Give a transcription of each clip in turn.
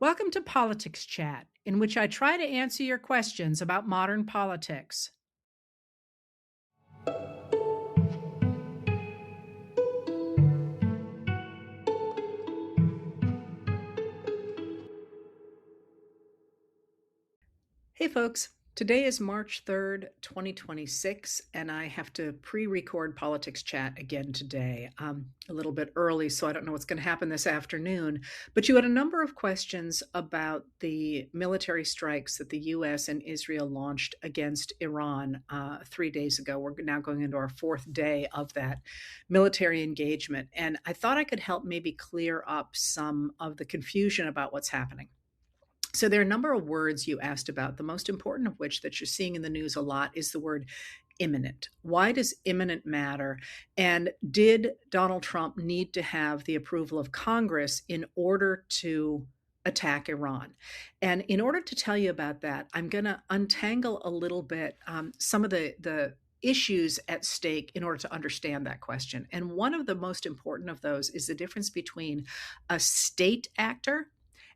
Welcome to Politics Chat, in which I try to answer your questions about modern politics. Hey, folks. Today is March 3rd, 2026, and I have to pre-record Politics Chat again today. A little bit early, so I don't know what's going to happen this afternoon. But you had a number of questions about the military strikes that the U.S. and Israel launched against Iran 3 days ago. We're now going into our fourth day of that military engagement, and I thought I could help maybe clear up some of the confusion about what's happening. So there are a number of words you asked about, the most important of which that you're seeing in the news a lot is the word imminent. Why does imminent matter? And did Donald Trump need to have the approval of Congress in order to attack Iran? And in order to tell you about that, I'm going to untangle a little bit some of the issues at stake in order to understand that question. And one of the most important of those is the difference between a state actor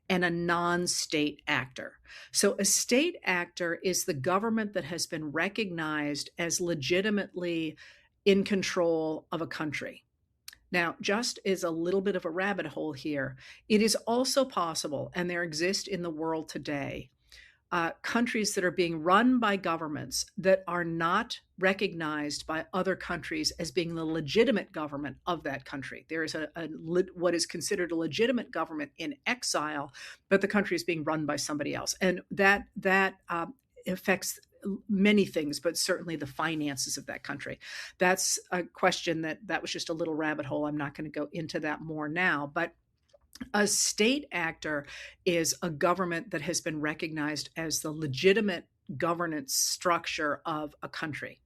and a non state actor. So, a state actor is the government that has been recognized as legitimately in control of a country. Now, just as a little bit of a rabbit hole here, it is also possible, and there exist in the world today, countries that are being run by governments that are not recognized by other countries as being the legitimate government of that country. There is what is considered a legitimate government in exile, but the country is being run by somebody else, and that affects many things, but certainly the finances of that country. That's a question that was just a little rabbit hole. I'm not going to go into that more now, but a state actor is a government that has been recognized as the legitimate governance structure of a country.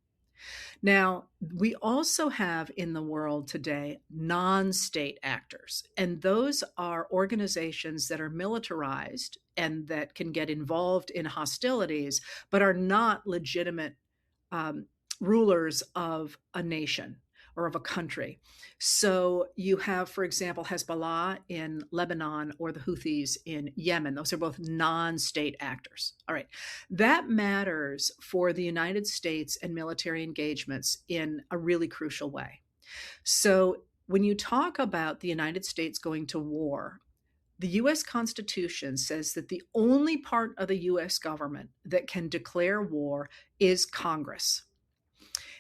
Now, we also have in the world today non state actors, and those are organizations that are militarized and that can get involved in hostilities, but are not legitimate um, rulers of a nation or of a country. So you have, for example, Hezbollah in Lebanon or the Houthis in Yemen. Those are both non state actors. All right. That matters for the United States and military engagements in a really crucial way. So when you talk about the United States going to war, the US Constitution says that the only part of the US government that can declare war is Congress.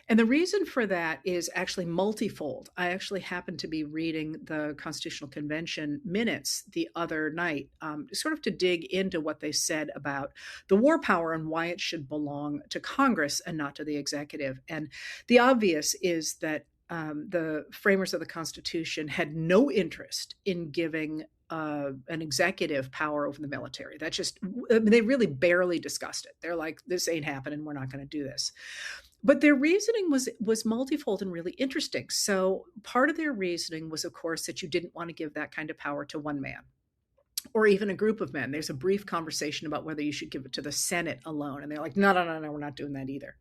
And the reason for that is actually multifold. I actually happened to be reading the Constitutional Convention minutes the other night, sort of to dig into what they said about the war power and why it should belong to Congress and not to the executive. And the obvious is that the framers of the Constitution had no interest in giving an executive power over the military. That just, I mean, they really barely discussed it. They're like, this ain't happening. We're not going to do this. But their reasoning was multifold and really interesting. So part of their reasoning was, of course, that you didn't want to give that kind of power to one man or even a group of men. There's a brief conversation about whether you should give it to the Senate alone. And they're like, no, no, no, no, we're not doing that either.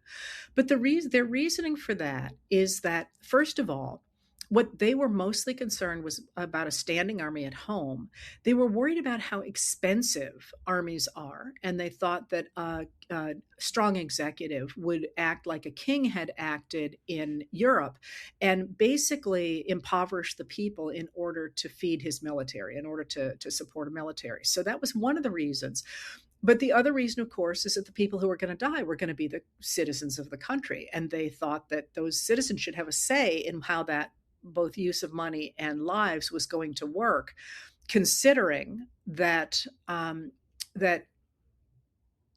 But their reasoning for that is that, first of all, what they were mostly concerned was about a standing army at home. They were worried about how expensive armies are, and they thought that a strong executive would act like a king had acted in Europe and basically impoverish the people in order to feed his military, in order to support a military. So that was one of the reasons. But the other reason, of course, is that the people who are going to die were going to be the citizens of the country. And they thought that those citizens should have a say in how that both use of money and lives was going to work, considering that that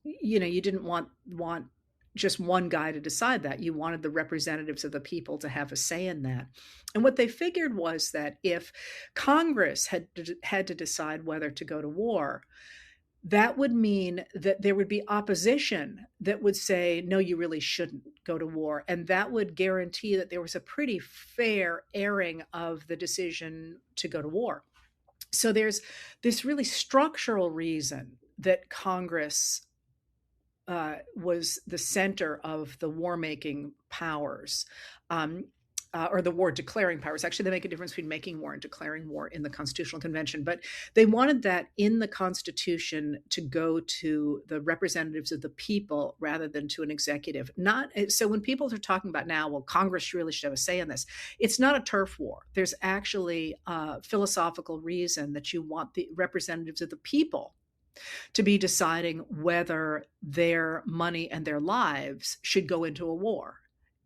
you didn't want just one guy to decide that. You wanted the representatives of the people to have a say in that. And what they figured was that if Congress had to decide whether to go to war, that would mean that there would be opposition that would say, no, you really shouldn't go to war. And that would guarantee that there was a pretty fair airing of the decision to go to war. So there's this really structural reason that Congress was the center of the war making powers. or the war declaring powers. Actually, they make a difference between making war and declaring war in the Constitutional Convention. But they wanted that in the Constitution to go to the representatives of the people rather than to an executive. Not so when people are talking about now, well, Congress really should have a say in this. It's not a turf war. There's actually a philosophical reason that you want the representatives of the people to be deciding whether their money and their lives should go into a war.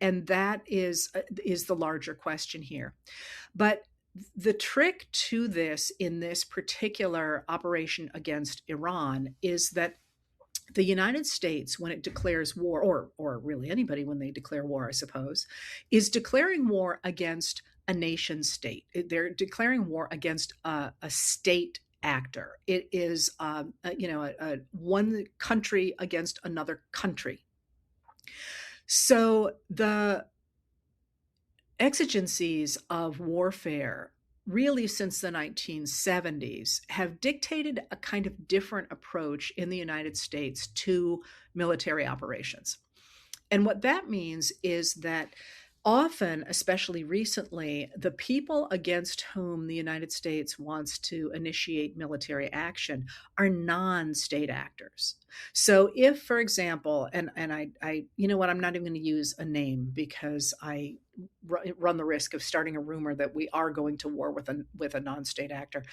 And that is the larger question here. But the trick to this in this particular operation against Iran is that the United States, when it declares war, or really anybody when they declare war, I suppose, is declaring war against a nation state. They're declaring war against a state actor. It is, a one country against another country. So the exigencies of warfare, really since the 1970s, have dictated a kind of different approach in the United States to military operations. And what that means is that often, especially recently, the people against whom the United States wants to initiate military action are non-state actors. So if, for example, and I you know what, I'm not even going to use a name because I run the risk of starting a rumor that we are going to war with a non-state actor.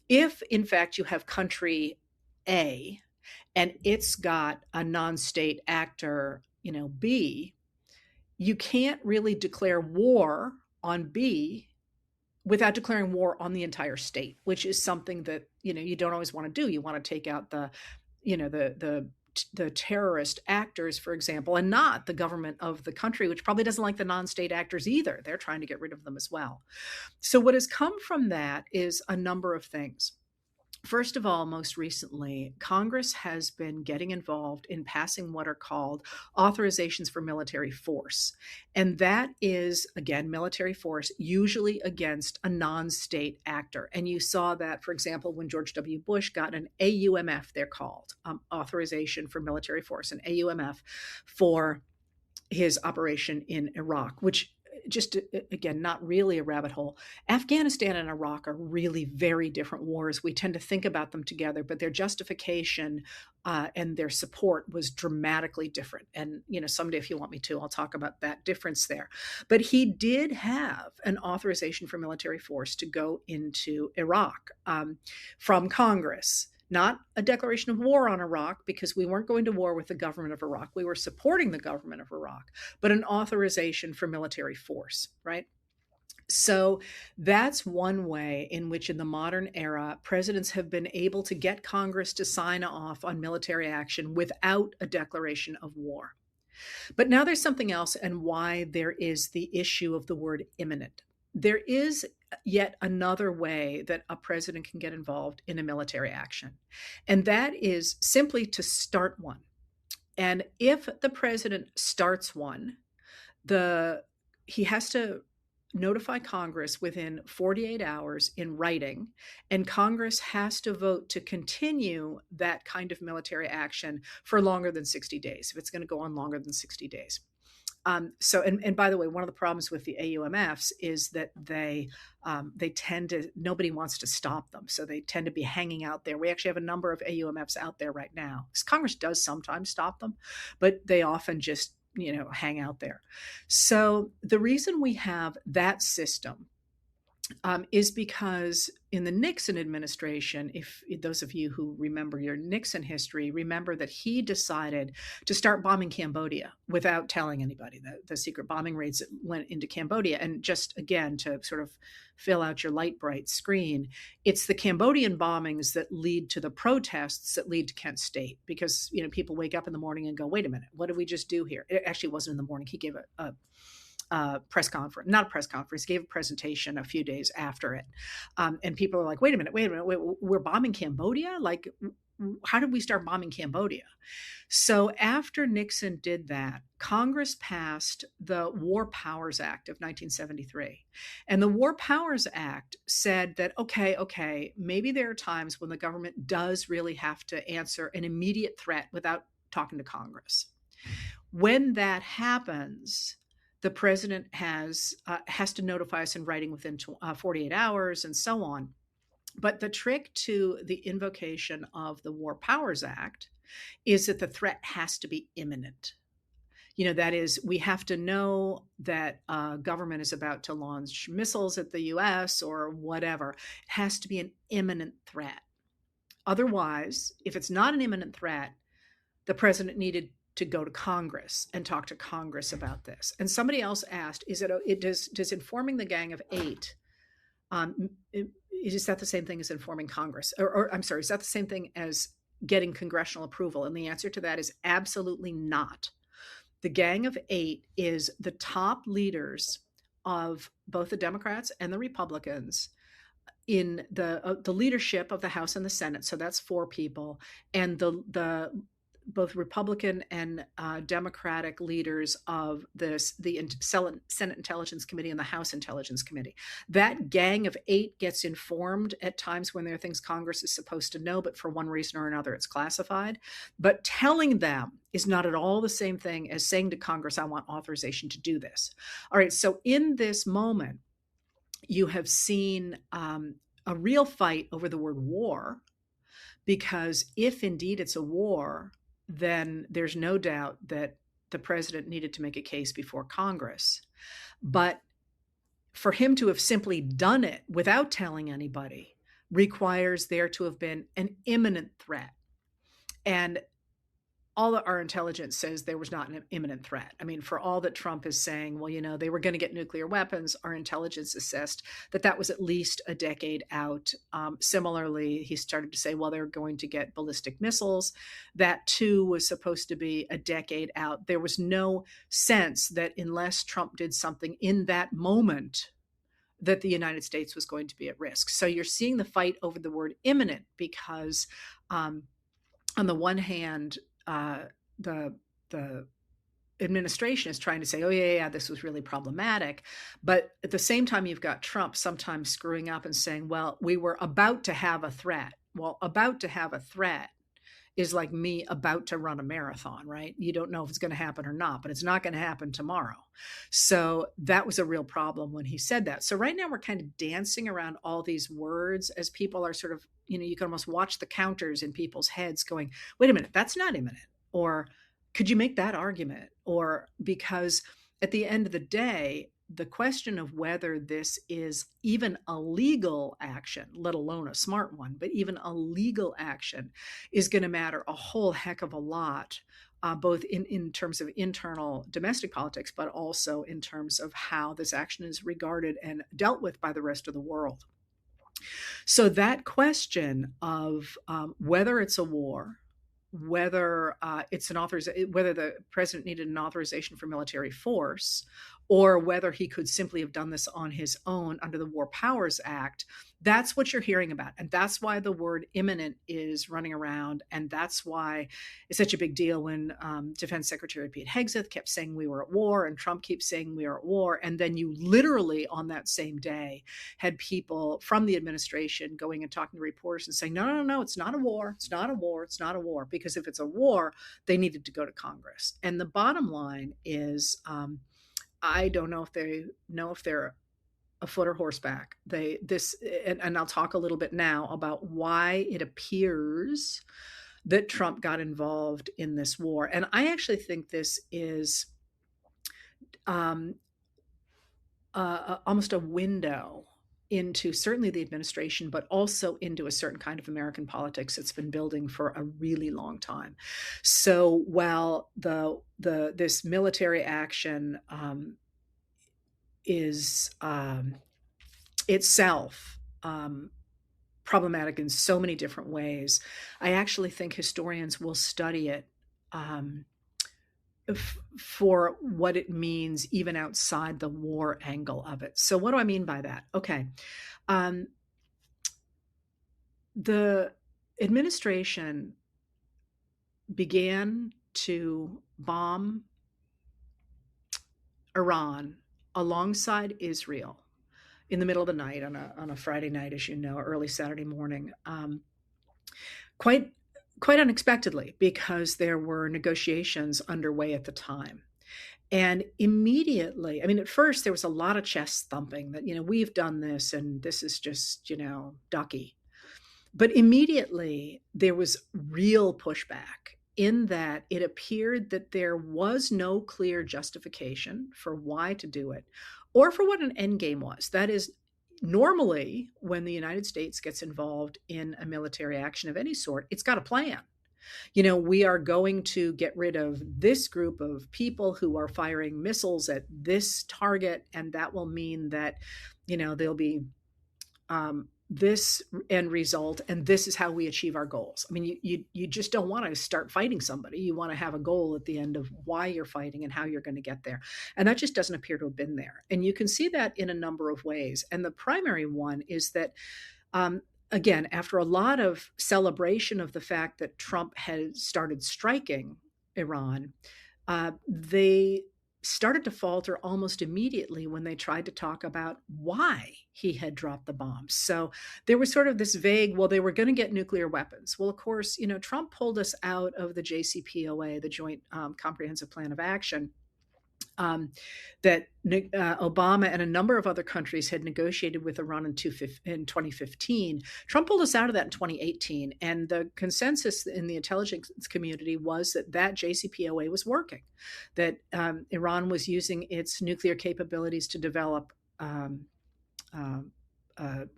If in fact you have country A and it's got a non-state actor, B, you can't really declare war on B without declaring war on the entire state, which is something that, you don't always want to do. You want to take out the terrorist actors, for example, and not the government of the country, which probably doesn't like the non-state actors either. They're trying to get rid of them as well. So what has come from that is a number of things. First of all, most recently, Congress has been getting involved in passing what are called authorizations for military force. And that is, again, military force, usually against a non-state actor. And you saw that, for example, when George W. Bush got an AUMF, they're called, authorization for military force, an AUMF for his operation in Iraq, which just again, not really a rabbit hole. Afghanistan and Iraq are really very different wars. We tend to think about them together, but their justification and their support was dramatically different. And, someday if you want me to, I'll talk about that difference there. But he did have an authorization for military force to go into Iraq from Congress. Not a declaration of war on Iraq, because we weren't going to war with the government of Iraq. We were supporting the government of Iraq, but an authorization for military force, right? So that's one way in which in the modern era, presidents have been able to get Congress to sign off on military action without a declaration of war. But now there's something else, and why there is the issue of the word imminent. There is yet another way that a president can get involved in a military action, and that is simply to start one. And if the president starts one, he has to notify Congress within 48 hours in writing, and Congress has to vote to continue that kind of military action for longer than 60 days, if it's going to go on longer than 60 days. And by the way, one of the problems with the AUMFs is that they tend to, nobody wants to stop them. So they tend to be hanging out there. We actually have a number of AUMFs out there right now. Congress does sometimes stop them, but they often just, hang out there. So the reason we have that system is because in the Nixon administration, if those of you who remember your Nixon history, remember that he decided to start bombing Cambodia without telling anybody, the secret bombing raids that went into Cambodia. And just again, to sort of fill out your light bright screen, it's the Cambodian bombings that lead to the protests that lead to Kent State, because, people wake up in the morning and go, wait a minute, what did we just do here? It actually wasn't in the morning. He gave a press conference, not a press conference, gave a presentation a few days after it. And people are like, wait a minute, we're bombing Cambodia? Like, how did we start bombing Cambodia? So after Nixon did that, Congress passed the War Powers Act of 1973. And the War Powers Act said that, okay, maybe there are times when the government does really have to answer an immediate threat without talking to Congress. When that happens, the president has to notify us in writing within 48 hours and so on. But the trick to the invocation of the War Powers Act is that the threat has to be imminent. That is, we have to know that government is about to launch missiles at the US or whatever. It has to be an imminent threat. Otherwise, if it's not an imminent threat, the president needed to go to Congress and talk to Congress about this. And somebody else asked, does informing the Gang of Eight, is that the same thing as informing Congress? Or I'm sorry, is that the same thing as getting congressional approval? And the answer to that is absolutely not. The Gang of Eight is the top leaders of both the Democrats and the Republicans in the leadership of the House and the Senate. So that's 4 people, and the both Republican and Democratic leaders of the Senate Intelligence Committee and the House Intelligence Committee. That Gang of 8 gets informed at times when there are things Congress is supposed to know, but for one reason or another, it's classified. But telling them is not at all the same thing as saying to Congress, I want authorization to do this. All right, so in this moment, you have seen a real fight over the word war, because if indeed it's a war, then there's no doubt that the president needed to make a case before Congress. But for him to have simply done it without telling anybody requires there to have been an imminent threat. And all of our intelligence says there was not an imminent threat. I mean, for all that Trump is saying, well, they were going to get nuclear weapons, our intelligence assessed that was at least a decade out. Similarly, he started to say, well, they're going to get ballistic missiles. That too was supposed to be a decade out. There was no sense that unless Trump did something in that moment, that the United States was going to be at risk. So you're seeing the fight over the word imminent because on the one hand, the administration is trying to say, oh, yeah, this was really problematic. But at the same time, you've got Trump sometimes screwing up and saying, well, we were about to have a threat. Well, about to have a threat is like me about to run a marathon, right? You don't know if it's going to happen or not, but it's not going to happen tomorrow. So that was a real problem when he said that. So right now we're kind of dancing around all these words as people are sort of, you can almost watch the counters in people's heads going, wait a minute, that's not imminent. Or could you make that argument? Or because at the end of the day, the question of whether this is even a legal action, let alone a smart one, but even a legal action is going to matter a whole heck of a lot, both in terms of internal domestic politics, but also in terms of how this action is regarded and dealt with by the rest of the world. So that question of whether it's a war, whether whether the president needed an authorization for military force, or whether he could simply have done this on his own under the War Powers Act, that's what you're hearing about. And that's why the word imminent is running around. And that's why it's such a big deal when Defense Secretary Pete Hegseth kept saying we were at war, and Trump keeps saying we are at war. And then you literally on that same day had people from the administration going and talking to reporters and saying, no, it's not a war. It's not a war. It's not a war. Because if it's a war, they needed to go to Congress. And the bottom line is, I don't know if they're afoot or horseback. And I'll talk a little bit now about why it appears that Trump got involved in this war. And I actually think this is almost a window into certainly the administration, but also into a certain kind of American politics that's been building for a really long time. So while this military action is itself problematic in so many different ways, I actually think historians will study it for what it means even outside the war angle of it. So what do I mean by that? Okay. The administration began to bomb Iran alongside Israel in the middle of the night on a Friday night, as you know, early Saturday morning, quite unexpectedly, because there were negotiations underway at the time. And immediately, I mean, at first there was a lot of chest thumping that, we've done this and this is just, ducky. But immediately there was real pushback in that it appeared that there was no clear justification for why to do it or for what an end game was. That is, normally when the United States gets involved in a military action of any sort, it's got a plan. We are going to get rid of this group of people who are firing missiles at this target, and that will mean that, there'll be this end result, and this is how we achieve our goals. I mean, you just don't want to start fighting somebody. You want to have a goal at the end of why you're fighting and how you're going to get there. And that just doesn't appear to have been there. And you can see that in a number of ways. And the primary one is that, again, after a lot of celebration of the fact that Trump had started striking Iran, they started to falter almost immediately when they tried to talk about why he had dropped the bombs. So there was sort of this vague, well, they were going to get nuclear weapons. Well, of course, Trump pulled us out of the JCPOA, the Joint Comprehensive Plan of Action, that Obama and a number of other countries had negotiated with Iran in 2015. Trump pulled us out of that in 2018. And the consensus in the intelligence community was that JCPOA was working, that Iran was using its nuclear capabilities to develop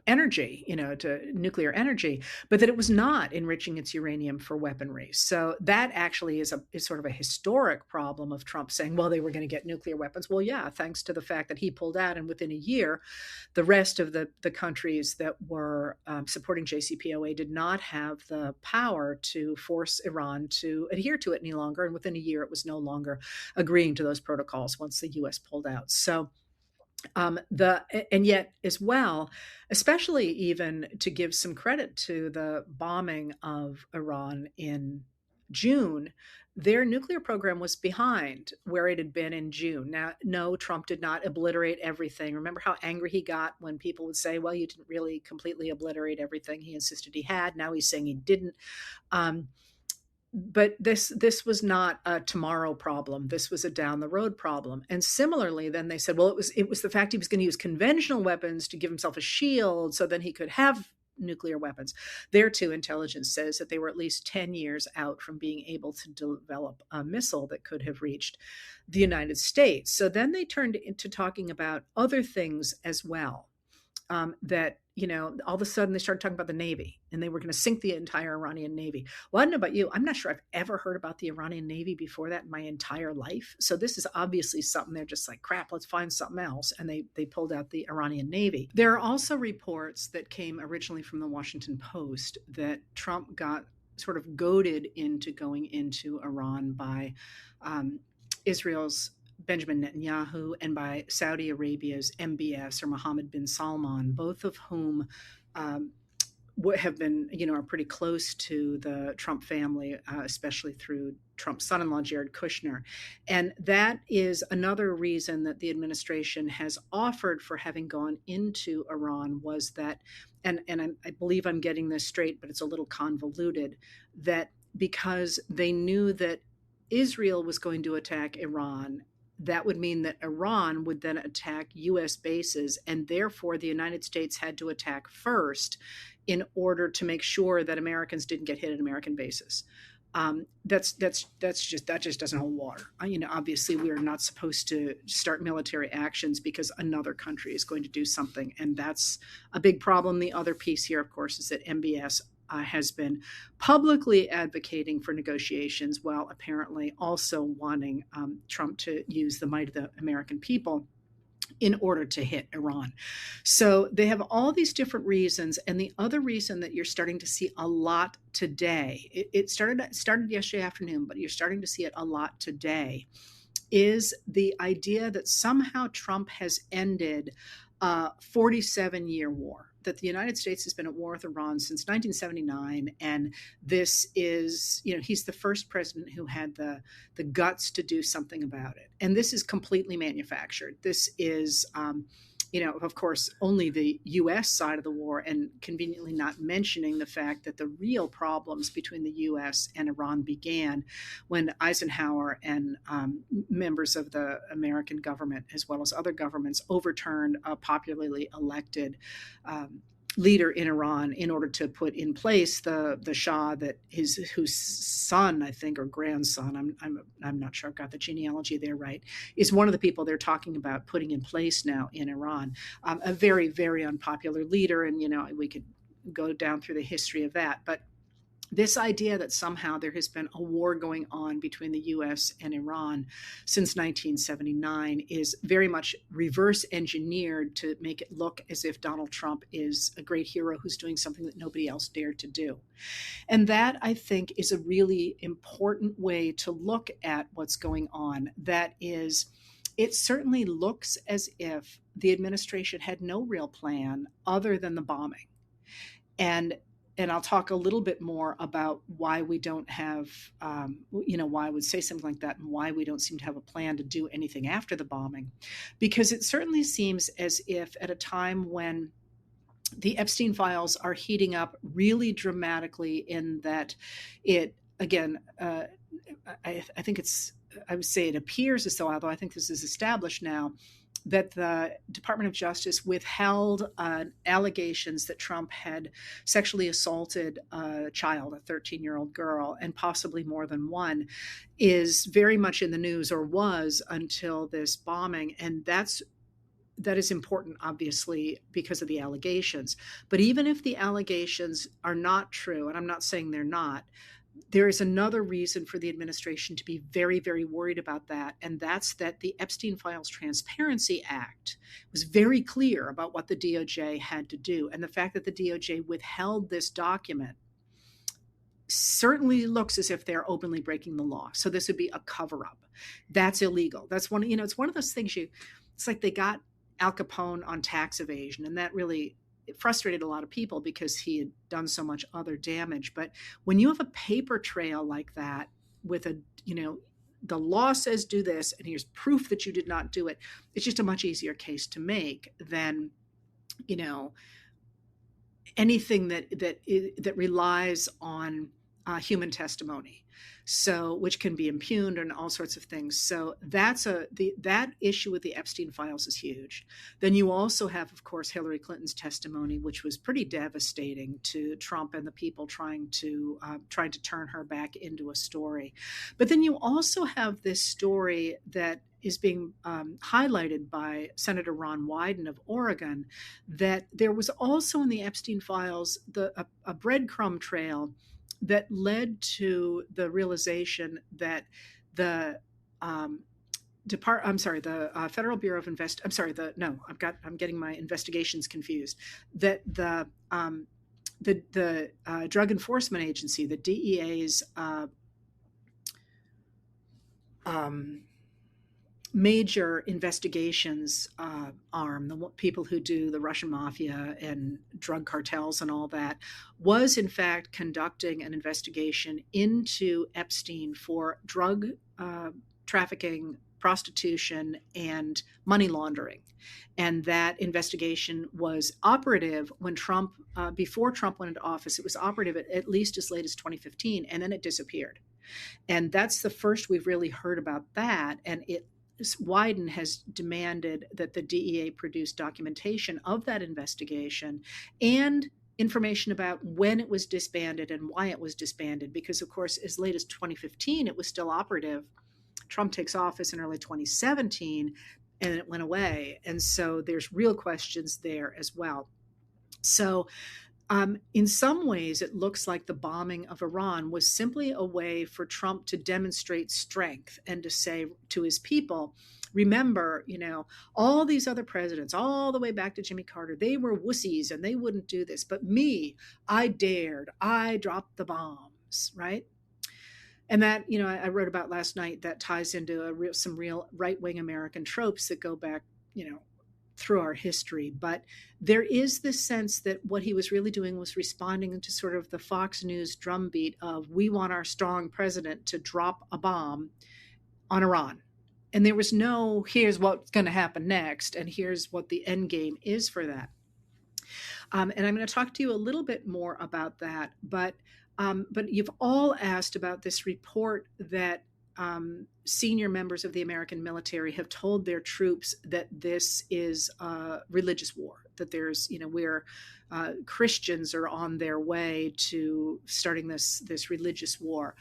energy, to nuclear energy, but that it was not enriching its uranium for weaponry. So that actually is sort of a historic problem of Trump saying, well, they were going to get nuclear weapons. Well, yeah, thanks to the fact that he pulled out, and within a year, the rest of the countries that were supporting JCPOA did not have the power to force Iran to adhere to it any longer. And within a year, it was no longer agreeing to those protocols once the U.S. pulled out. So and yet as well, especially even to give some credit to the bombing of Iran in June, their nuclear program was behind where it had been in June. Now, no, Trump did not obliterate everything. Remember how angry he got when people would say, well, you didn't really completely obliterate everything. He insisted he had. Now he's saying he didn't. But this was not a tomorrow problem. This was a down the road problem. And similarly, then they said, well, it was the fact he was going to use conventional weapons to give himself a shield so then he could have nuclear weapons. There too, intelligence says that they were at least 10 years out from being able to develop a missile that could have reached the United States. So then they turned into talking about other things as well. That, all of a sudden they started talking about the Navy and they were going to sink the entire Iranian Navy. Well, I don't know about you. I'm not sure I've ever heard about the Iranian Navy before that in my entire life. So this is obviously something they're just like, crap, let's find something else. And they pulled out the Iranian Navy. There are also reports that came originally from the Washington Post that Trump got sort of goaded into going into Iran by Israel's Benjamin Netanyahu and by Saudi Arabia's MBS, or Mohammed bin Salman, both of whom have been, are pretty close to the Trump family, especially through Trump's son-in-law, Jared Kushner. And that is another reason that the administration has offered for having gone into Iran was that, and I believe I'm getting this straight, but it's a little convoluted, that because they knew that Israel was going to attack Iran, that would mean that Iran would then attack U.S. bases, and therefore the United States had to attack first in order to make sure that Americans didn't get hit at American bases. That just doesn't hold water. Obviously we are not supposed to start military actions because another country is going to do something, and that's a big problem. The other piece here, of course, is that MBS has been publicly advocating for negotiations while apparently also wanting Trump to use the might of the American people in order to hit Iran. So they have all these different reasons. And the other reason that you're starting to see a lot today, it started yesterday afternoon, but you're starting to see it a lot today, is the idea that somehow Trump has ended a 47-year war, that the United States has been at war with Iran since 1979. And this is, he's the first president who had the guts to do something about it. And this is completely manufactured. This is of course, only the US side of the war, and conveniently not mentioning the fact that the real problems between the US and Iran began when Eisenhower and members of the American government, as well as other governments, overturned a popularly elected leader in Iran in order to put in place the Shah that whose son, I think, or grandson, I'm not sure I've got the genealogy there right, is one of the people they're talking about putting in place now in Iran. A very, very unpopular leader, and we could go down through the history of that, but this idea that somehow there has been a war going on between the US and Iran since 1979 is very much reverse engineered to make it look as if Donald Trump is a great hero who's doing something that nobody else dared to do. And that, I think, is a really important way to look at what's going on. That is, it certainly looks as if the administration had no real plan other than the bombing. And I'll talk a little bit more about why we don't have, why I would say something like that and why we don't seem to have a plan to do anything after the bombing. Because it certainly seems as if at a time when the Epstein files are heating up really dramatically, in that it, again, I think I would say it appears as though, although I think this is established now, that the Department of Justice withheld allegations that Trump had sexually assaulted a child, a 13-year-old girl, and possibly more than one, is very much in the news, or was until this bombing. And that is important, obviously, because of the allegations. But even if the allegations are not true, and I'm not saying they're not, there is another reason for the administration to be very, very worried about that, and that's that the Epstein Files Transparency Act was very clear about what the DOJ had to do, and the fact that the DOJ withheld this document certainly looks as if they're openly breaking the law. So this would be a cover-up. That's illegal. That's it's one of those things it's like they got Al Capone on tax evasion, and that really it frustrated a lot of people because he had done so much other damage. But when you have a paper trail like that with the law says do this, and here's proof that you did not do it, it's just a much easier case to make than, anything that relies on human testimony. So, which can be impugned and all sorts of things. So that issue with the Epstein files is huge. Then you also have, of course, Hillary Clinton's testimony, which was pretty devastating to Trump and the people trying to turn her back into a story. But then you also have this story that is being highlighted by Senator Ron Wyden of Oregon, that there was also in the Epstein files a breadcrumb trail that led to the realization that the Federal Bureau of I'm getting my investigations confused. That the Drug Enforcement Agency, the DEA's major investigations arm, the people who do the Russian mafia and drug cartels and all that, was in fact conducting an investigation into Epstein for drug trafficking, prostitution, and money laundering. And that investigation was operative when before Trump went into office. It was operative at least as late as 2015, and then it disappeared. And that's the first we've really heard about that. And Wyden has demanded that the DEA produce documentation of that investigation and information about when it was disbanded and why it was disbanded, because, of course, as late as 2015, it was still operative. Trump takes office in early 2017, and it went away. And so there's real questions there as well. So in some ways, it looks like the bombing of Iran was simply a way for Trump to demonstrate strength and to say to his people, remember, all these other presidents, all the way back to Jimmy Carter, they were wussies and they wouldn't do this. But me, I dared, I dropped the bombs, right? And that, I wrote about last night, that ties into some real right-wing American tropes that go back, through our history. But there is this sense that what he was really doing was responding to sort of the Fox News drumbeat of, we want our strong president to drop a bomb on Iran. And there was no, here's what's going to happen next, and here's what the end game is for that. And I'm going to talk to you a little bit more about that. But you've all asked about this report that senior members of the American military have told their troops that this is a religious war, that there's, where Christians are on their way to starting this religious war.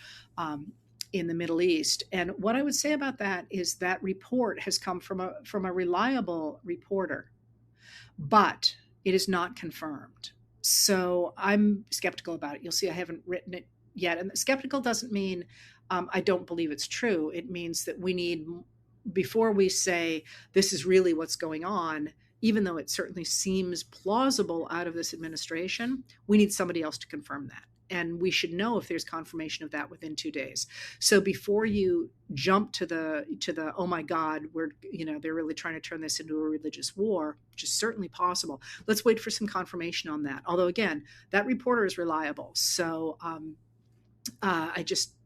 In the Middle East. And what I would say about that is that report has come from a reliable reporter, but it is not confirmed. So I'm skeptical about it. You'll see I haven't written it yet. And skeptical doesn't mean I don't believe it's true. It means that we need, before we say this is really what's going on, even though it certainly seems plausible out of this administration, we need somebody else to confirm that. And we should know if there's confirmation of that within 2 days. So before you jump to the oh my God, they're really trying to turn this into a religious war, which is certainly possible. Let's wait for some confirmation on that. Although again, that reporter is reliable. So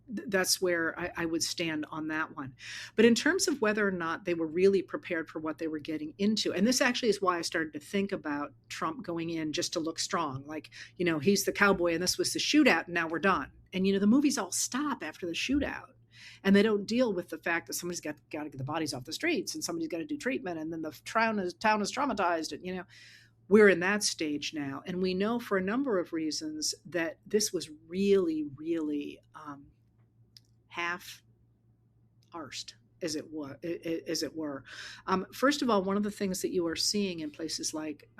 that's where I would stand on that one. But in terms of whether or not they were really prepared for what they were getting into, and this actually is why I started to think about Trump going in just to look strong. Like, he's the cowboy and this was the shootout and now we're done. And, the movies all stop after the shootout. And they don't deal with the fact that somebody's got to get the bodies off the streets and somebody's got to do treatment. And then the town is traumatized. And, we're in that stage now. And we know for a number of reasons that this was really, really half-arsed, as it were. First of all, one of the things that you are seeing in places like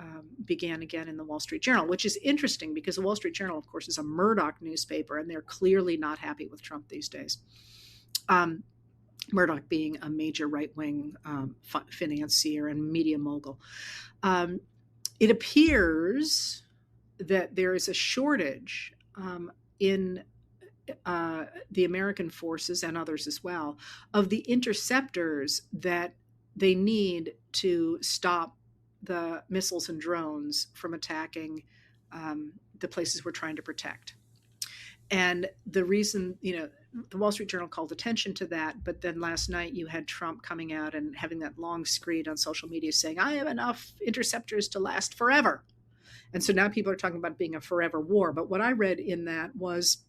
began again in the Wall Street Journal, which is interesting because the Wall Street Journal, of course, is a Murdoch newspaper, and they're clearly not happy with Trump these days. Murdoch being a major right-wing financier and media mogul. It appears that there is a shortage in the American forces and others as well of the interceptors that they need to stop the missiles and drones from attacking the places we're trying to protect. And the reason, the Wall Street Journal called attention to that, but then last night you had Trump coming out and having that long screed on social media saying, I have enough interceptors to last forever. And so now people are talking about being a forever war. But what I read in that was,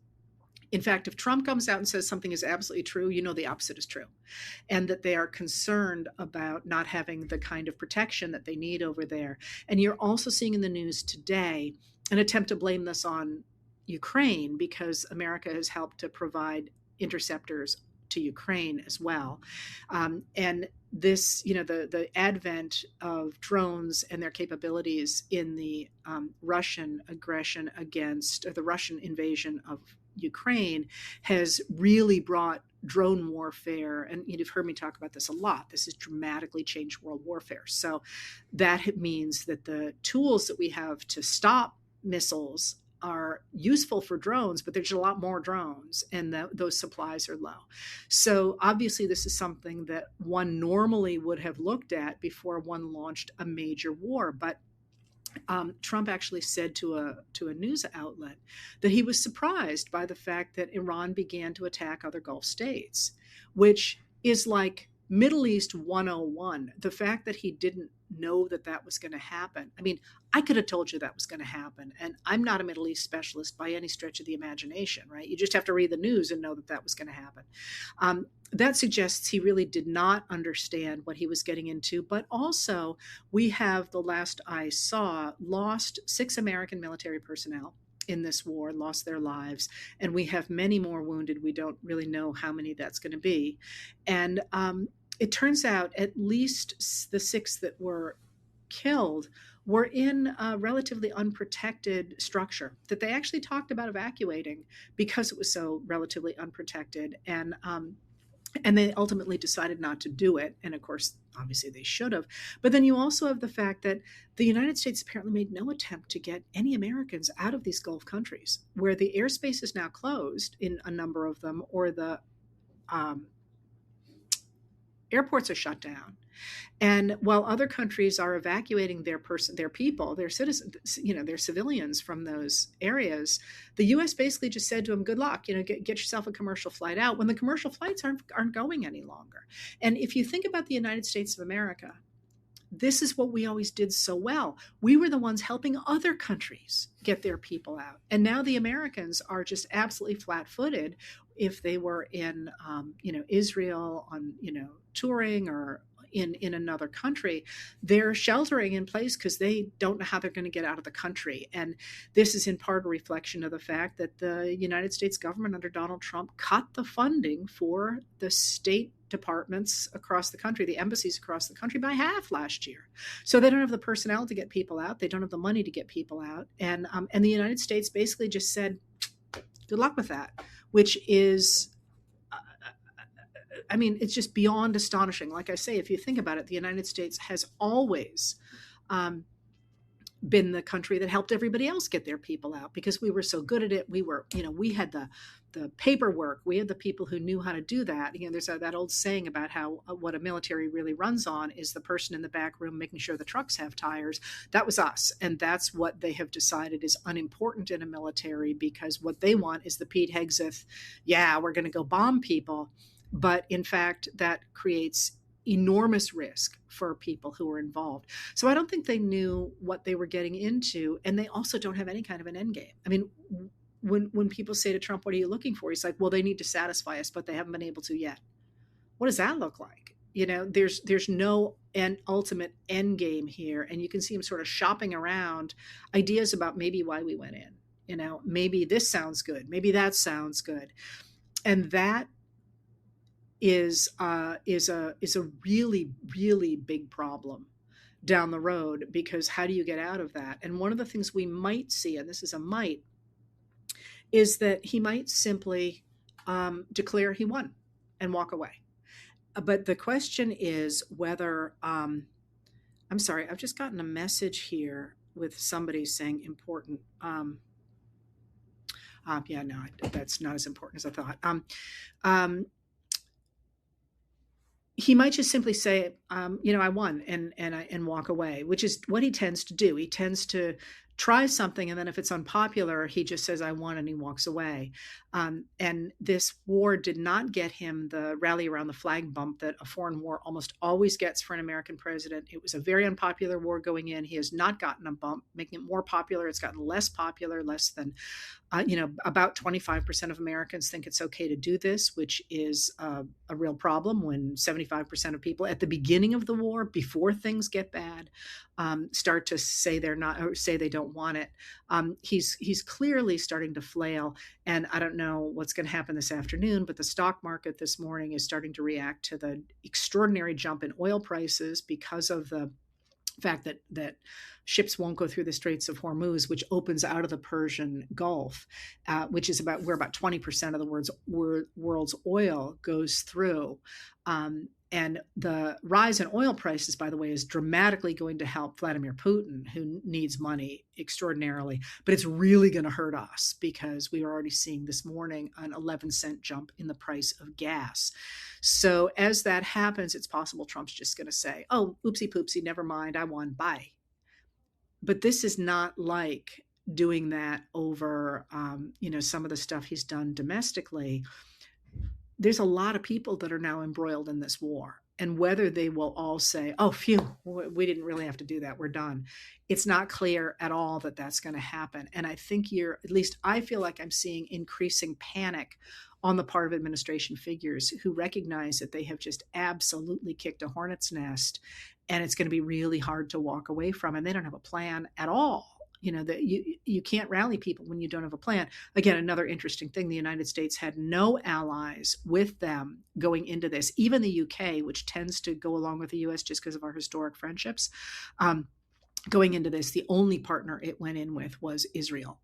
in fact, if Trump comes out and says something is absolutely true, the opposite is true. And that they are concerned about not having the kind of protection that they need over there. And you're also seeing in the news today an attempt to blame this on Ukraine because America has helped to provide interceptors to Ukraine as well. And this, the advent of drones and their capabilities in the Russian aggression against, or the Russian invasion of Ukraine has really brought drone warfare, and you've heard me talk about this a lot. This has dramatically changed world warfare. So that means that the tools that we have to stop missiles are useful for drones, but there's a lot more drones and those supplies are low. So obviously this is something that one normally would have looked at before one launched a major war. But Trump actually said to a news outlet that he was surprised by the fact that Iran began to attack other Gulf states, which is like Middle East 101. The fact that he didn't know that was going to happen. I mean, I could have told you that was going to happen. And I'm not a Middle East specialist by any stretch of the imagination, right? You just have to read the news and know that was going to happen. That suggests he really did not understand what he was getting into. But also, we have, the last I saw, lost 6 American military personnel in this war, lost their lives. And we have many more wounded. We don't really know how many that's going to be. And it turns out at least the 6 that were killed were in a relatively unprotected structure that they actually talked about evacuating because it was so relatively unprotected. And they ultimately decided not to do it. And of course, obviously they should have. But then you also have the fact that the United States apparently made no attempt to get any Americans out of these Gulf countries where the airspace is now closed in a number of them, or the Airports are shut down. And while other countries are evacuating their people, their citizens, their civilians from those areas, the U.S. basically just said to them, "Good luck. Get yourself a commercial flight out." When the commercial flights aren't going any longer. And if you think about the United States of America, this is what we always did so well. We were the ones helping other countries get their people out. And now the Americans are just absolutely flat footed. If they were in, Israel on, touring or in another country, they're sheltering in place because they don't know how they're going to get out of the country. And this is in part a reflection of the fact that the United States government under Donald Trump cut the funding for the state departments across the country, the embassies across the country, by half last year. So they don't have the personnel to get people out. They don't have the money to get people out. And the United States basically just said, good luck with that, which is, it's just beyond astonishing. Like I say, if you think about it, the United States has always been the country that helped everybody else get their people out because we were so good at it. We were, we had the paperwork. We had the people who knew how to do that. There's that old saying about how what a military really runs on is the person in the back room making sure the trucks have tires. That was us. And that's what they have decided is unimportant in a military, because what they want is the Pete Hegseth, yeah, we're going to go bomb people. But in fact, that creates enormous risk for people who are involved. So I don't think they knew what they were getting into. And they also don't have any kind of an end game. When people say to Trump, what are you looking for? He's like, well, they need to satisfy us, but they haven't been able to yet. What does that look like? There's no ultimate end game here. And you can see him sort of shopping around ideas about maybe why we went in, maybe this sounds good. Maybe that sounds good. And that is a really, really big problem down the road, because how do you get out of that? And one of the things we might see, and this is a might, is that he might simply declare he won and walk away. But the question is whether, I'm sorry, I've just gotten a message here with somebody saying important. That's not as important as I thought. He might just simply say, I won and walk away, which is what he tends to do. He tends to try something, and then if it's unpopular, he just says, I won, and he walks away. And this war did not get him the rally around the flag bump that a foreign war almost always gets for an American president. It was a very unpopular war going in. He has not gotten a bump, making it more popular. It's gotten less popular, less than about 25% of Americans think it's okay to do this, which is a real problem when 75% of people at the beginning of the war, before things get bad, start to say they're not, or say they don't want it. He's clearly starting to flail, and I don't know what's going to happen this afternoon, but the stock market this morning is starting to react to the extraordinary jump in oil prices because of the fact that ships won't go through the Straits of Hormuz, which opens out of the Persian Gulf, which is where about 20% of the world's oil goes through. And the rise in oil prices, by the way, is dramatically going to help Vladimir Putin, who needs money extraordinarily. But it's really going to hurt us because we are already seeing this morning an 11-cent jump in the price of gas. So as that happens, it's possible Trump's just going to say, oh, oopsie poopsie, never mind, I won, bye. But this is not like doing that over, some of the stuff he's done domestically. There's a lot of people that are now embroiled in this war, and whether they will all say, oh, phew, we didn't really have to do that, we're done. It's not clear at all that that's going to happen. And I think at least I feel like I'm seeing increasing panic on the part of administration figures who recognize that they have just absolutely kicked a hornet's nest, and it's going to be really hard to walk away from, and they don't have a plan at all. That you can't rally people when you don't have a plan. Again, another interesting thing, the United States had no allies with them going into this. Even the UK, which tends to go along with the US just because of our historic friendships, going into this, the only partner it went in with was Israel.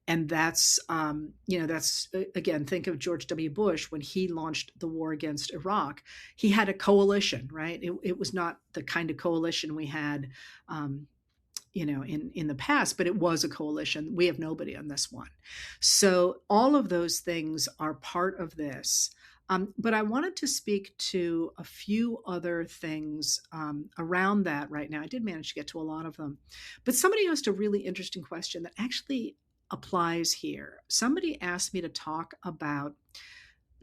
And that's, again, think of George W. Bush when he launched the war against Iraq. He had a coalition, right? It was not the kind of coalition we had in the past, but it was a coalition. We have nobody on this one. So all of those things are part of this. But I wanted to speak to a few other things around that right now. I did manage to get to a lot of them. But somebody asked a really interesting question that actually applies here. Somebody asked me to talk about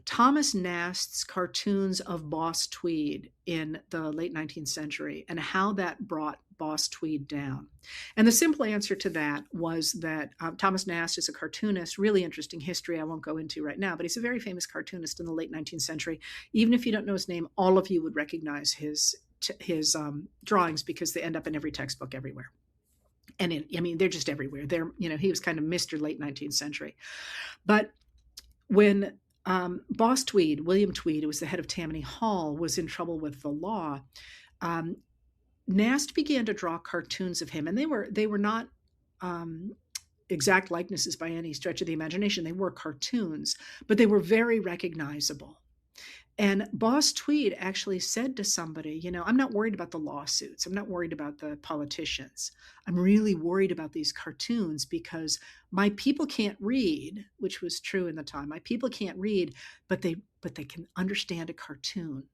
Thomas Nast's cartoons of Boss Tweed in the late 19th century and how that brought Boss Tweed down. And the simple answer to that was that Thomas Nast is a cartoonist, really interesting history I won't go into right now, but he's a very famous cartoonist in the late 19th century. Even if you don't know his name, all of you would recognize his drawings because they end up in every textbook everywhere. And I mean, they're just everywhere. He was kind of Mr. Late 19th century. But when Boss Tweed, William Tweed, who was the head of Tammany Hall, was in trouble with the law, Nast began to draw cartoons of him, and they were not exact likenesses by any stretch of the imagination. They were cartoons, but they were very recognizable. And Boss Tweed actually said to somebody, I'm not worried about the lawsuits. I'm not worried about the politicians. I'm really worried about these cartoons because my people can't read, which was true in the time. My people can't read, but they can understand a cartoon.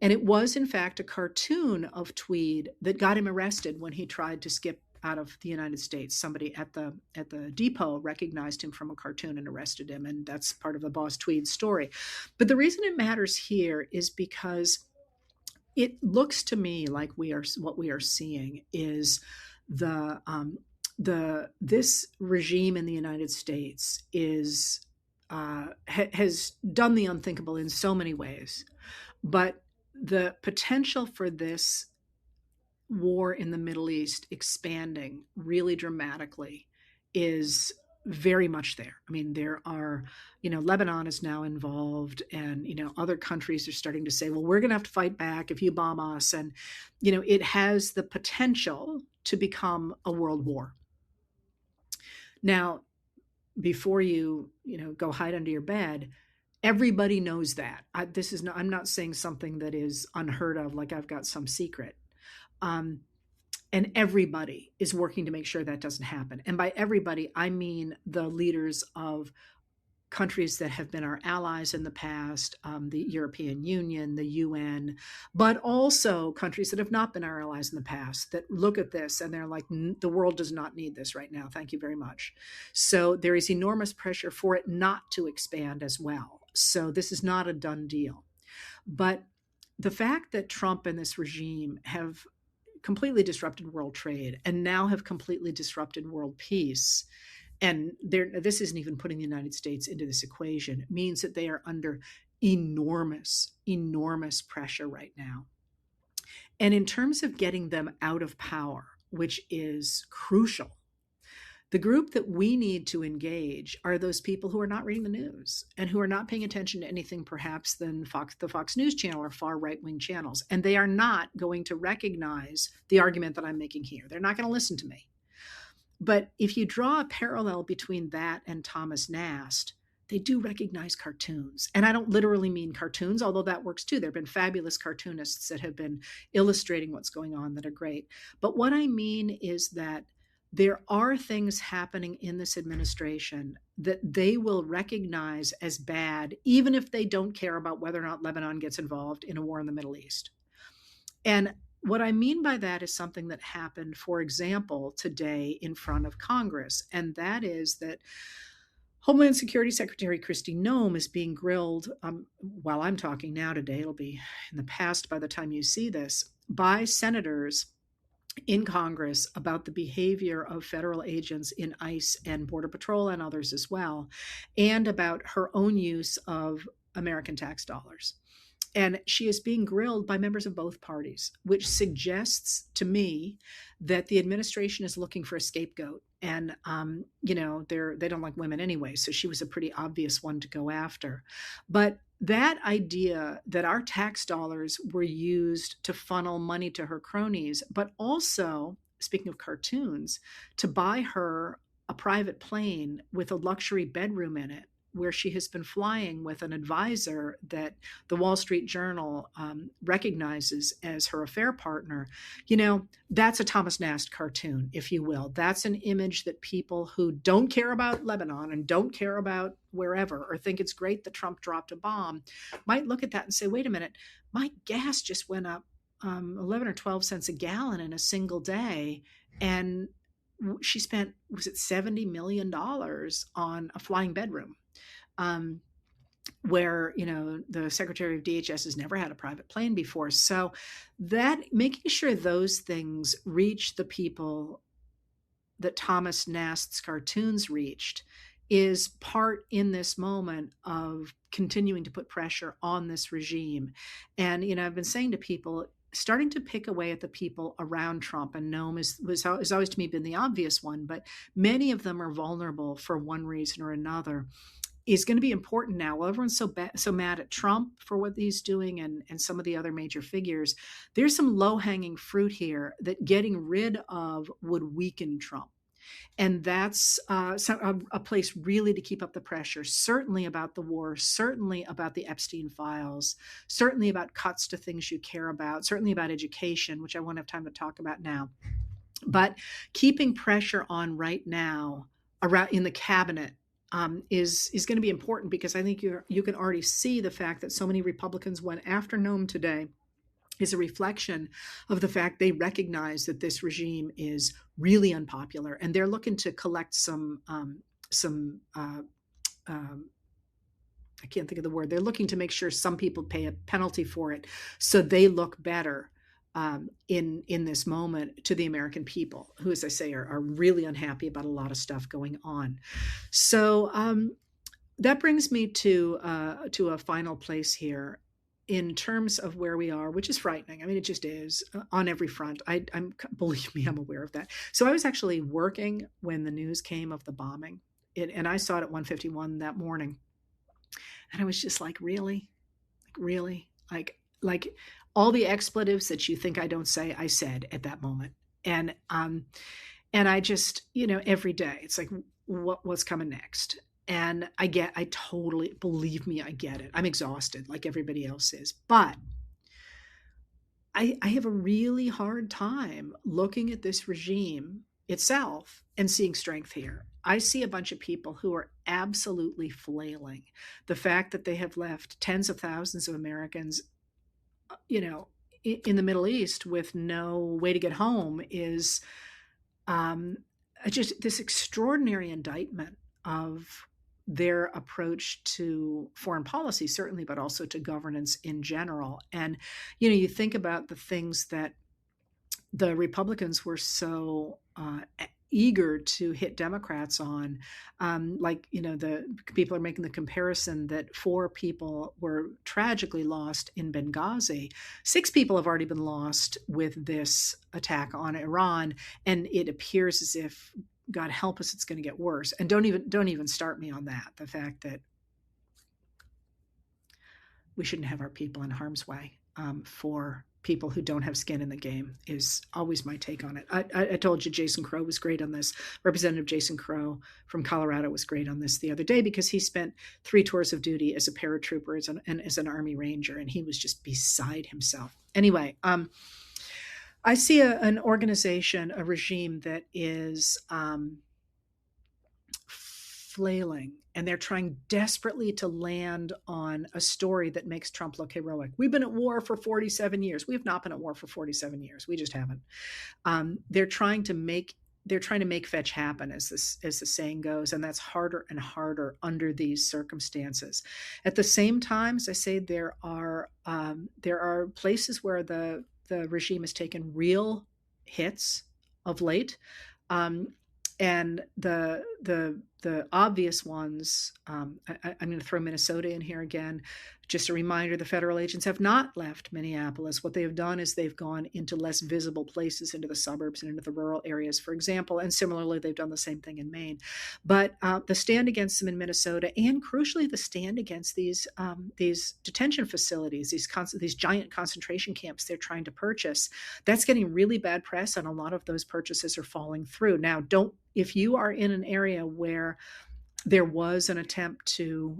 And it was, in fact, a cartoon of Tweed that got him arrested when he tried to skip out of the United States. Somebody at the depot recognized him from a cartoon and arrested him, and that's part of the Boss Tweed story. But the reason it matters here is because it looks to me like what we are seeing is this regime in the United States has done the unthinkable in so many ways, but the potential for this war in the Middle East expanding really dramatically is very much there. I mean, there are, Lebanon is now involved, and, other countries are starting to say, well, we're going to have to fight back if you bomb us. And, it has the potential to become a world war. Now, before you, go hide under your bed, everybody knows that. I'm not saying something that is unheard of, like I've got some secret. And everybody is working to make sure that doesn't happen. And by everybody, I mean the leaders of countries that have been our allies in the past, the European Union, the UN, but also countries that have not been our allies in the past that look at this and they're like, the world does not need this right now. Thank you very much. So there is enormous pressure for it not to expand as well. So this is not a done deal. But the fact that Trump and this regime have completely disrupted world trade and now have completely disrupted world peace, and this isn't even putting the United States into this equation, means that they are under enormous pressure right now. And in terms of getting them out of power, which is crucial, the group that we need to engage are those people who are not reading the news and who are not paying attention to anything perhaps than the Fox News channel or far right-wing channels. And they are not going to recognize the argument that I'm making here. They're not going to listen to me. But if you draw a parallel between that and Thomas Nast, they do recognize cartoons. And I don't literally mean cartoons, although that works too. There have been fabulous cartoonists that have been illustrating what's going on that are great. But what I mean is that there are things happening in this administration that they will recognize as bad, even if they don't care about whether or not Lebanon gets involved in a war in the Middle East. And what I mean by that is something that happened, for example, today in front of Congress, and that is that Homeland Security Secretary Kristi Noem is being grilled while I'm talking now today. It'll be in the past by the time you see this, by senators in Congress about the behavior of federal agents in ICE and Border Patrol and others as well, and about her own use of American tax dollars. And she is being grilled by members of both parties, which suggests to me that the administration is looking for a scapegoat. And, they don't like women anyway, so she was a pretty obvious one to go after. But that idea that our tax dollars were used to funnel money to her cronies, but also, speaking of cartoons, to buy her a private plane with a luxury bedroom in it, where she has been flying with an advisor that the Wall Street Journal recognizes as her affair partner, that's a Thomas Nast cartoon, if you will. That's an image that people who don't care about Lebanon and don't care about wherever, or think it's great that Trump dropped a bomb, might look at that and say, wait a minute, my gas just went up 11 or 12 cents a gallon in a single day. And she spent, was it $70 million on a flying bedroom? Where the Secretary of DHS has never had a private plane before. So that, making sure those things reach the people that Thomas Nast's cartoons reached, is part in this moment of continuing to put pressure on this regime. And I've been saying to people, starting to pick away at the people around Trump, and Noam has always to me been the obvious one, but many of them are vulnerable for one reason or another, is going to be important now. Well, everyone's so mad at Trump for what he's doing, and some of the other major figures. There's some low-hanging fruit here that getting rid of would weaken Trump. And that's a place really to keep up the pressure, certainly about the war, certainly about the Epstein files, certainly about cuts to things you care about, certainly about education, which I won't have time to talk about now. But keeping pressure on right now around in the cabinet is going to be important, because I think you can already see the fact that so many Republicans went after Noam today is a reflection of the fact they recognize that this regime is really unpopular, and they're looking to collect some I can't think of the word. They're looking to make sure some people pay a penalty for it, so they look better in this moment to the American people, who, as I say, are really unhappy about a lot of stuff going on. So that brings me to a final place here in terms of where we are, which is frightening. I mean, it just is on every front. Believe me, I'm aware of that. So I was actually working when the news came of the bombing, and I saw it at 1:51 that morning, and I was just like, really, like all the expletives that you think I don't say, I said at that moment, and I just, every day it's like, what's coming next? And I totally, believe me, I get it. I'm exhausted like everybody else is, but I have a really hard time looking at this regime itself and seeing strength here. I see a bunch of people who are absolutely flailing. The fact that they have left tens of thousands of Americans, in the Middle East with no way to get home is just this extraordinary indictment of their approach to foreign policy, certainly, but also to governance in general. And, you think about the things that the Republicans were so eager to hit Democrats on, the people are making the comparison that 4 people were tragically lost in Benghazi. 6 people have already been lost with this attack on Iran, and it appears as if, God help us, it's going to get worse. And don't even start me on that. The fact that we shouldn't have our people in harm's way for people who don't have skin in the game is always my take on it. I told you Jason Crow was great on this. Representative Jason Crow from Colorado was great on this the other day, because he spent 3 tours of duty as a paratrooper and as an Army Ranger, and he was just beside himself. Anyway, I see an organization, a regime that is flailing, and they're trying desperately to land on a story that makes Trump look heroic. We've been at war for 47 years. We have not been at war for 47 years. We just haven't. They're trying to make fetch happen, as the saying goes, and that's harder and harder under these circumstances. At the same time, as I say, there are places where the regime has taken real hits of late, and the obvious ones. I'm going to throw Minnesota in here again. Just a reminder: the federal agents have not left Minneapolis. What they have done is they've gone into less visible places, into the suburbs and into the rural areas, for example. And similarly, they've done the same thing in Maine. But the stand against them in Minnesota, and crucially, the stand against these detention facilities, these giant concentration camps they're trying to purchase, that's getting really bad press, and a lot of those purchases are falling through. Now, if you are in an area where There was an attempt to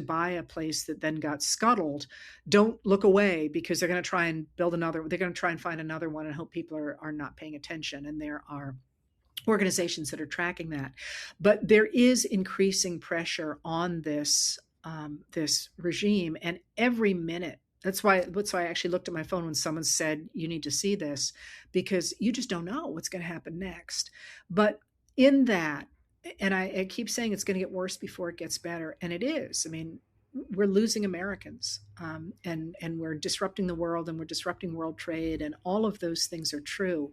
buy a place that then got scuttled. Don't look away, because they're going to try and build another. They're going to try and find another one and hope people are not paying attention. And there are organizations that are tracking that. But there is increasing pressure on this regime, and every minute. That's why I actually looked at my phone when someone said, you need to see this, because you just don't know what's going to happen next. But in that, and I keep saying it's going to get worse before it gets better, and it is. I mean, we're losing Americans, and we're disrupting the world, and we're disrupting world trade, and all of those things are true.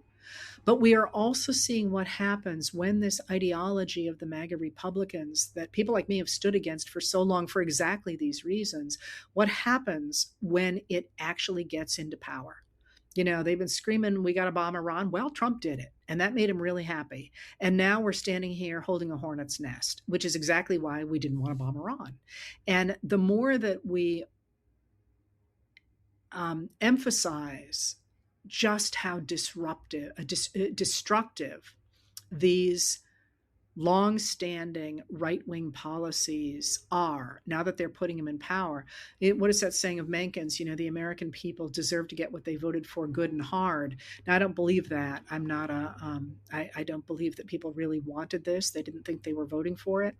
But we are also seeing what happens when this ideology of the MAGA Republicans that people like me have stood against for so long for exactly these reasons, what happens when it actually gets into power. They've been screaming, we got to bomb Iran. Well, Trump did it, and that made him really happy. And now we're standing here holding a hornet's nest, which is exactly why we didn't want to bomb Iran. And the more that we emphasize just how destructive these long-standing right-wing policies are, now that they're putting them in power. What is that saying of Mencken's? The American people deserve to get what they voted for, good and hard. Now, I don't believe that. I don't believe that people really wanted this. They didn't think they were voting for it,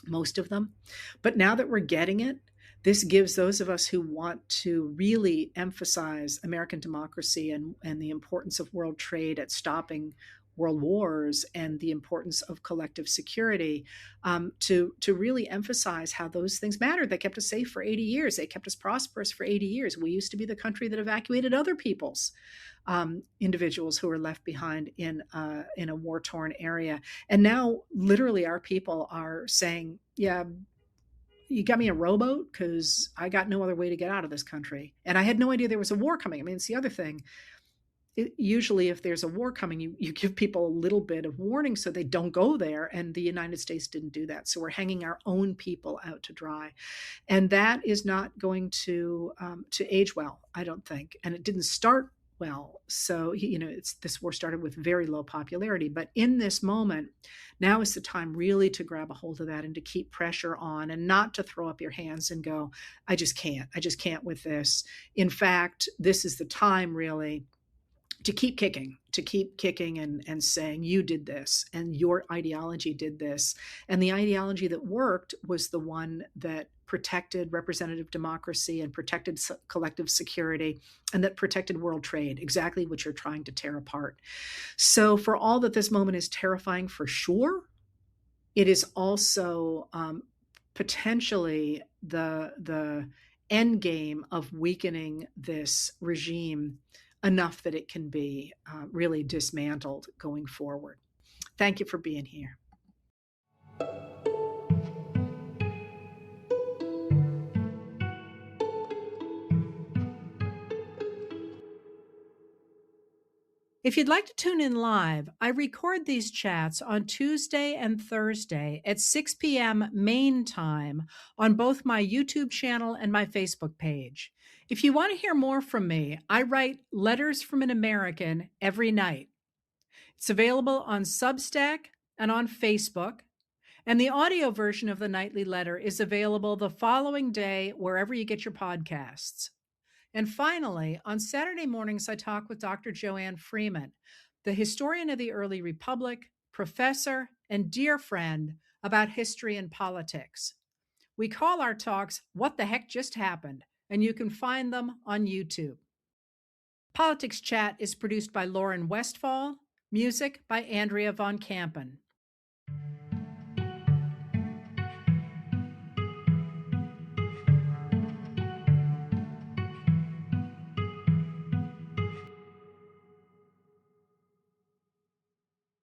most of them. But now that we're getting it, this gives those of us who want to really emphasize American democracy and the importance of world trade at stopping world wars and the importance of collective security, to really emphasize how those things matter. They kept us safe for 80 years. They kept us prosperous for 80 years. We used to be the country that evacuated other people's individuals who were left behind in a war-torn area. And now, literally, our people are saying, yeah, you got me a rowboat, because I got no other way to get out of this country. And I had no idea there was a war coming. I mean, it's the other thing. Usually if there's a war coming, you give people a little bit of warning so they don't go there. And the United States didn't do that. So we're hanging our own people out to dry. And that is not going to age well, I don't think. And it didn't start well. So, this war started with very low popularity. But in this moment, now is the time really to grab a hold of that and to keep pressure on, and not to throw up your hands and go, I just can't with this. In fact, this is the time really to keep kicking and saying, you did this and your ideology did this. And the ideology that worked was the one that protected representative democracy and protected collective security and that protected world trade, exactly what you're trying to tear apart. So for all that this moment is terrifying for sure, it is also potentially the end game of weakening this regime enough that it can be really dismantled going forward. Thank you for being here. If you'd like to tune in live, I record these chats on Tuesday and Thursday at 6 p.m. Maine time on both my YouTube channel and my Facebook page. If you want to hear more from me, I write Letters from an American every night. It's available on Substack and on Facebook, and the audio version of the nightly letter is available the following day wherever you get your podcasts. And finally, on Saturday mornings, I talk with Dr. Joanne Freeman, the historian of the early republic, professor, and dear friend, about history and politics. We call our talks What the Heck Just Happened, and you can find them on YouTube. Politics Chat is produced by Lauren Westfall, music by Andrea Von Kampen.